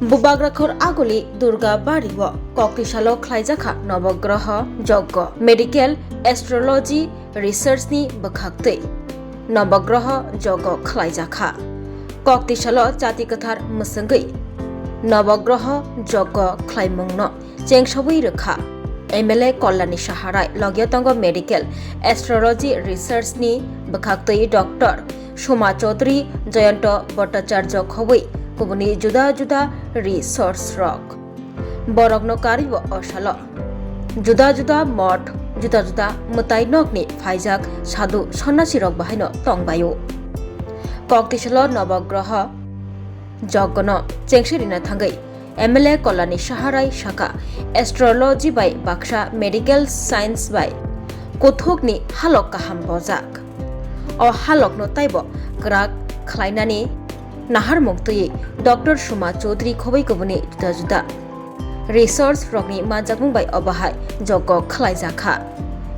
बुबाग्राखर आगुलि दुर्गा बारिव कक्तिसालो ख्लाइजाखा नवग्रह यज्ञ medical astrology रिसर्चनि बखाक्तै नवग्रह यज्ञ ख्लाइजाखा कक्तिसालो जातिकथार मुसंगै नवग्रह यज्ञ ख्लाइमुंगनो चेंगसबै रोखा एमएलए कल्याणी साहाराय लगियातंग मेडिकल एस्ट्रोलॉजी रिसर्चनि बखाक्तै डॉक्टर सोमा चौधरी जयंत भट्टाचार्य खबै गुबुननि जुदा जुदा रिसर्च रक बरगनो कारिबो असाल जुदा जुदा मठ जुदा जुदा मुताय नकनि फाइजाक साधु सन्यासी रक बाहायनो तंबायो कक्तिसाल नवग्रह यज्ञनो चेंगसिरिना थांगै एमएलए कल्याणी साहाराय शाखा एस्ट्रोलॉजी बाय बाक्सा मेडिकल साइंस बाय कथकनि हालक काहाम बजाक अ हालकनो ताइबो ग्राक ख्लाइनानि नाहार मुक्तयै डॉक्टर सोमा चौधरी खबै गुबुननि जुदा जुदा रिसर्च रकनि मानजाकमुं बाय अबाहाय यज्ञ ख्लाइजाखा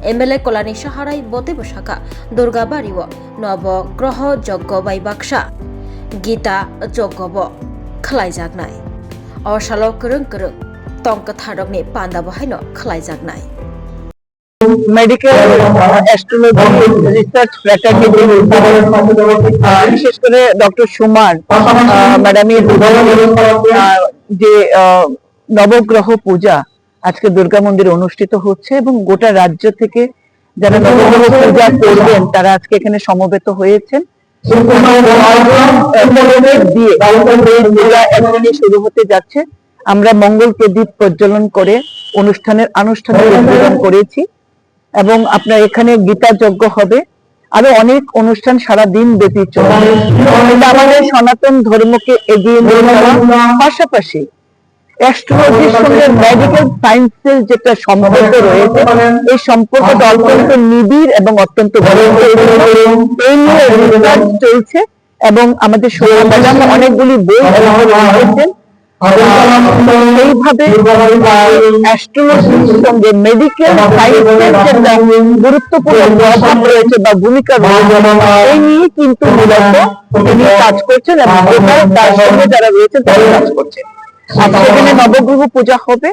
एमएलए कल्याणी साहाराय बतेब शाखा दुर्गा बारिव नवग्रह यज्ञ बाय बाक्सा गीता यज्ञबो ख्लाइजाकनाय असालो करं करं तंकथारकनि पान्दा बाहायनो ख्लाइजाकनाय मेडिकल एस्ट्रोलॉजी रिसर्च फ्रेटर्निटी विशेष করে ডক্টর সুমার ম্যাডামের যে নবগ্রহ পূজা আজকে দুর্গা মন্দিরে অনুষ্ঠিত হচ্ছে এবং গোটা রাজ্য থেকে যারা নবগ্রহ পূজা করবেন তারা আজকে এখানে সমবেত হয়েছেন শুরু হতে যাচ্ছে আমরা মঙ্গল প্রদীপ প্রজ্বলন করে অনুষ্ঠানের আনুষ্ঠানিক উদ্বোধন করেছি এবং আপনার এখানে গীতা যজ্ঞ হবে আরো অনেক অনুষ্ঠান সারা দিন ব্যাপী চলবে আমাদের সনাতন ধর্মকে এগিয়ে নিয়ে যাওয়া পাশাপাশি অ্যাস্ট্রোলজির সঙ্গে মেডিকেল সায়েন্সের যেটা সম্পর্ক রয়েছে এই সম্পর্কটা অত্যন্ত নিবিড় এবং অত্যন্ত এই নিয়ে রিসার্চ চলছে এবং আমাদের ম্যাডাম অনেকগুলি বই লিখেছেন এইভাবে অ্যাস্ট্রোলজির সঙ্গে মেডিকেল সায়েন্সের যেটা গুরুত্বপূর্ণ প্রভাব রয়েছে বা ভূমিকা রয়েছে এই নিয়ে কিন্তু মূলত তিনি কাজ করছেন এবং তার সঙ্গে যারা রয়েছে তারা কাজ করছেন আর সেখানে নবগ্রহ পূজা হবে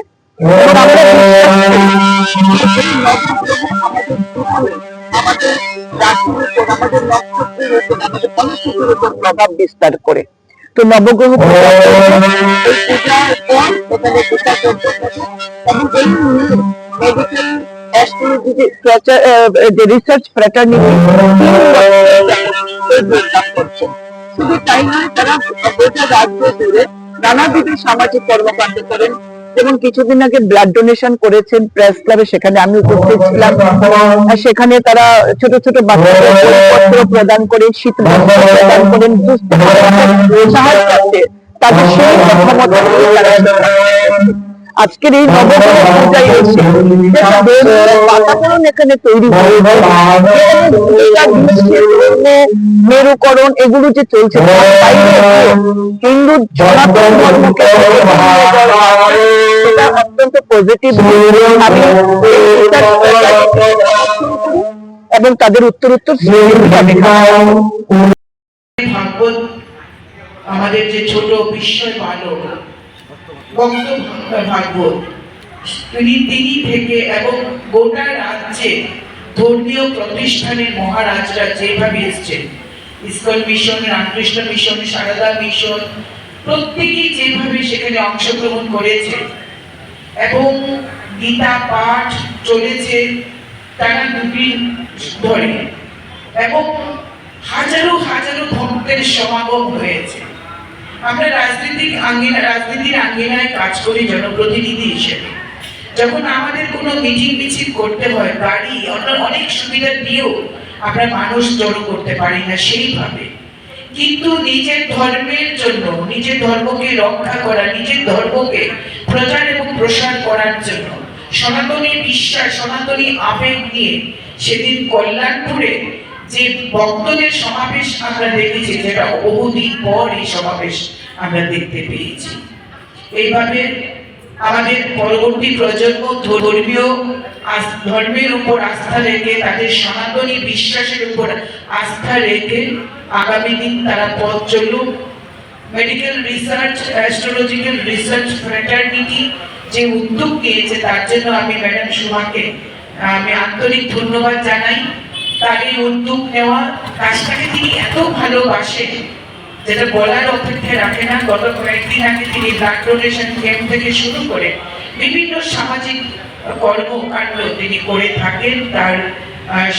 এবং প্রভাব বিস্তার করে তো নবগ্রহ রিসার্চ ফ্রেটার্নিটি শুধু তাই নয় তারা গোটা রাজ্য জুড়ে নানাবিধ সামাজিক কর্মকাণ্ড করেন যেমন কিছুদিন আগে ব্লাড ডোনেশন করেছেন প্রেস ক্লাবে সেখানে আমি উপস্থিত ছিলাম সেখানে তারা ছোট ছোট বাচ্চাদের বইপত্র প্রদান করে শীত বস্ত্র প্রদান করেন সাহায্য করতে তাদের সেই ক্ষমতা আজকের এই নবগ্রহ পূজায় এসে বাতাবরণ এখানে তৈরি মেরুকরণ এগুলো যে চলছে হিন্দু সনাতন ধর্মকে সেটা অত্যন্ত পজিটিভ এবং তাদের উত্তরোত্তর আমাদের যে ছোট বিস্ময় বালক ভাগবত তিনি থেকে এবং গোটা রাজ্যে ধর্মীয় প্রতিষ্ঠানের মহারাজরা যেভাবে এসছেন ISKCON mission Ramakrishna mission Sarada mission প্রত্যেকেই যেভাবে সেখানে অংশগ্রহণ করেছে এবং গীতা পাঠ চলেছে টানা দুদিন ধরে এবং হাজারো হাজারো ভক্তের সমাগম হয়েছে আমরা রাজনীতির আঙ্গিনায় কাজ করি জনপ্রতিনিধি হিসেবে যখন আমাদের কোনো মিটিং মিছিল করতে হয় গাড়ি অনেক সুবিধা দিয়েও আমরা মানুষ জড়ো করতে পারি না সেইভাবে কিন্তু নিজের ধর্মের জন্য নিজের ধর্মকে রক্ষা করা নিজের ধর্মকে প্রচার এবং প্রসার করার জন্য সনাতনী বিশ্বাস সনাতনী আবেগ নিয়ে সেদিন কল্যাণপুরে যে ভক্তদের সমাবেশ আমরা দেখেছি যেটা বহুদিন পর এই সমাবেশ আমরা দেখতে পেয়েছি এইভাবে আমাদের পরবর্তী প্রজন্ম ধর্মের উপর আস্থা রেখে তাদের সনাতনী বিশ্বাসের উপর আস্থা রেখে আগামী দিন তারা পথ চলুক medical research astrological research fraternity যে উদ্যোগ নিয়েছে তার জন্য আমি ম্যাডাম সুমাকে আমি আন্তরিক ধন্যবাদ জানাই। তার এই উদ্যোগ নেওয়া কাজটাকে তিনি এত ভালোবাসেন যেটা বলার অপেক্ষা রাখে না। গত কয়েকদিন আগে তিনি ব্লাড ডোনেশন ক্যাম্প থেকে শুরু করে বিভিন্ন সামাজিক কর্মকাণ্ড তিনি করে থাকেন। তার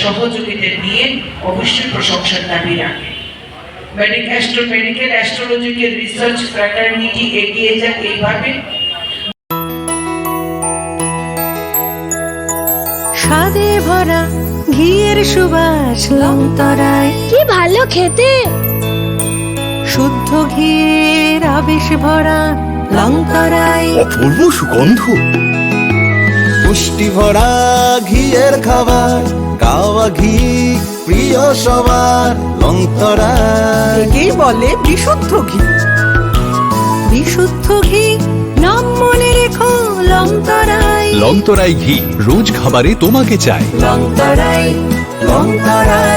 সহযোগীদের নিয়ে অবশ্যই প্রশংসার দাবি রাখে। মেডিকেল অ্যাস্ট্রোলজিক্যাল রিসার্চ ফ্র্যাটার্নিটি এগিয়ে যাক এইভাবে। স্বাদে ভরা ঘিয়ের সুবাস লংতরায়, কি ভালো খেতে। শুদ্ধ ঘিয়ের আবেশ ভরা লংতরায়, অপূর্ব সুগন্ধ, পুষ্টি ভরা ঘিয়ের খাবার, গাওয়া ঘি প্রিয় সবার লংতরায়। একেই বলে বিশুদ্ধ ঘি। বিশুদ্ধ ঘি নাম মনে রেখো লংতরায়। লংতরাই ঘি রোজ খাবারে তোমাকে চাই। লংতরায় লংতরায়।